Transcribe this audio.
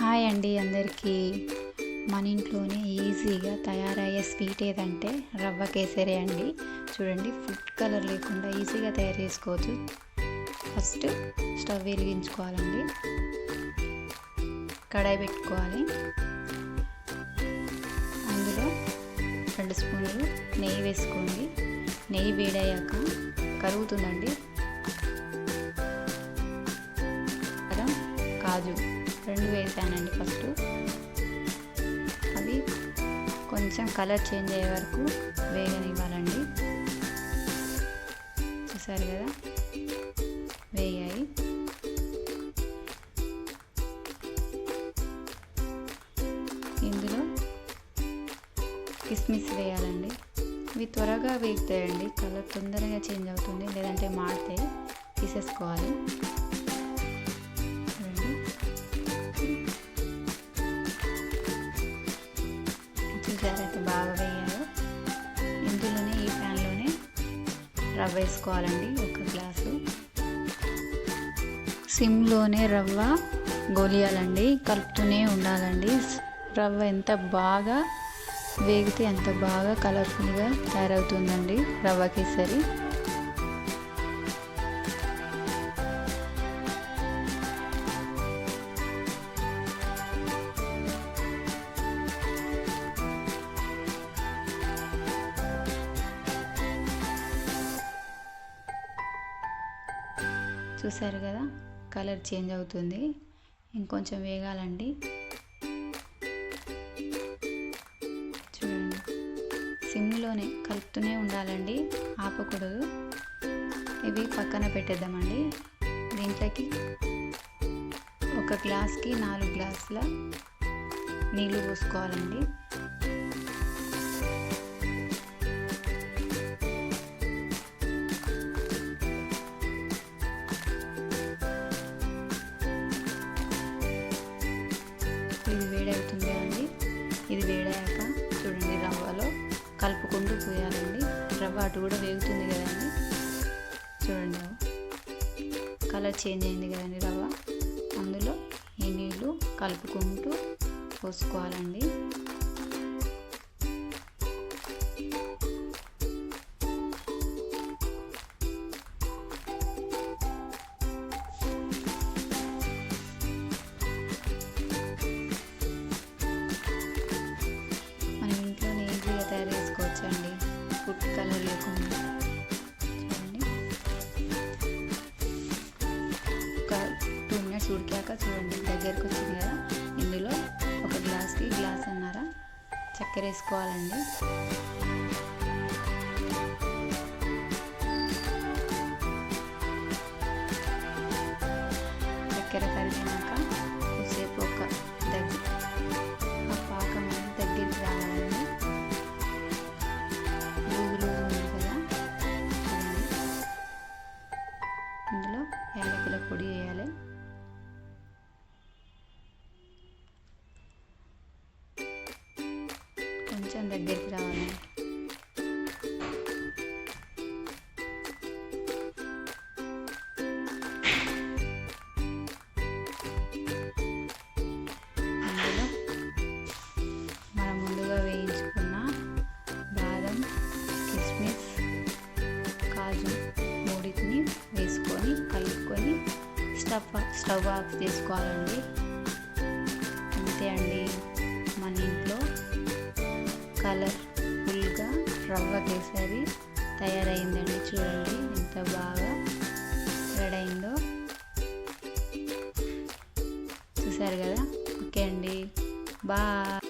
Hi అండి అందరికీ. మన ఇంట్లోనే ఈజీగా తయారయ్యే స్వీట్ ఏదంటే రవ్వ కేసరి అండి. చూడండి, ఫుడ్ కలర్ లేకుండా ఈజీగా తయారు చేసుకోవచ్చు. ఫస్ట్ స్టవ్ వెలిగించుకోవాలండి, కడాయి పెట్టుకోవాలి. అందులో 2 స్పూన్లు నెయ్యి వేసుకోండి. నెయ్యి వేడయ్యాక కరుగుతుందండి. కాజు 2 వేసానండి. ఫస్ట్ అవి కొంచెం కలర్ చేంజ్ అయ్యే వరకు వేగనివ్వాలండి. చూసారు కదా, వేగాయి. ఇందులో కిస్మిస్ వేయాలండి. ఇవి త్వరగా వేగుతాయండి, కలర్ తొందరగా చేంజ్ అవుతుంది, లేదంటే మాడితే తీసేసుకోవాలి. చూసారైతే బాగా వేయాలి. ఇందులోనే ఈ ప్యాన్లోనే రవ్వ వేసుకోవాలండి, 1 గ్లాసు. సిమ్లోనే రవ్వ గోలియాలండి, కలుపుతూనే ఉండాలండి. రవ్వ ఎంత బాగా వేగితే అంత బాగా కలర్ఫుల్గా తయారవుతుందండి రవ్వ కేసరి. చూసారు కదా, కలర్ చేంజ్ అవుతుంది. ఇంకొంచెం వేగాలండి. చూడండి, సిమ్లోనే కలుపుతూనే ఉండాలండి, ఆపకూడదు. ఇవి పక్కన పెట్టేద్దామండి. దీంట్లోకి 1 గ్లాస్కి 4 గ్లాసుల నీళ్ళు పోసుకోవాలండి. ఇది వేడవుతుంది కదండి. ఇది వేడాక చూడండి, రవ్వలో కలుపుకుంటూ పోయాలండి. రవ్వ అటు కూడా వేగుతుంది కదండి. చూడండి, కలర్ చేంజ్ అయింది కదండి రవ్వ. అందులో ఈ నీళ్ళు కలుపుకుంటూ పోసుకోవాలండి. తయారు చేసుకోవచ్చండి, ఫుడ్ కలర్ లేకుండా. చూడండి, ఒక 2 మినిట్స్ ఉడికాక చూడండి, దగ్గరకు వచ్చింది కదా. ఇందులో 1 గ్లాస్కి 1.5 గ్లాస్ చక్కెర వేసుకోవాలండి. చక్కెర కరిగినాక కొద్దిసేపు ఆ పాకం దగ్గరికి రావాలండి. ఇందులో యాలకుల పొడి వేయాలి. కొంచెం దగ్గరికి రావాలి. అందులో మనం ముందుగా వేయించుకున్న బాదం, కిస్మిస్, కాజు మూడింటిని వేసుకొని కలుపుకొని స్టవ్ ఆఫ్ చేసుకోవాలండి. అంతే అండి, మన ఇంట్లో కలర్ఫుల్గా రవ్వ కేసరి తయారైందండి. చూడండి ఎంత బాగా రెడీ అయిందో. చూసారు కదా. ఓకే అండి, బాయ్.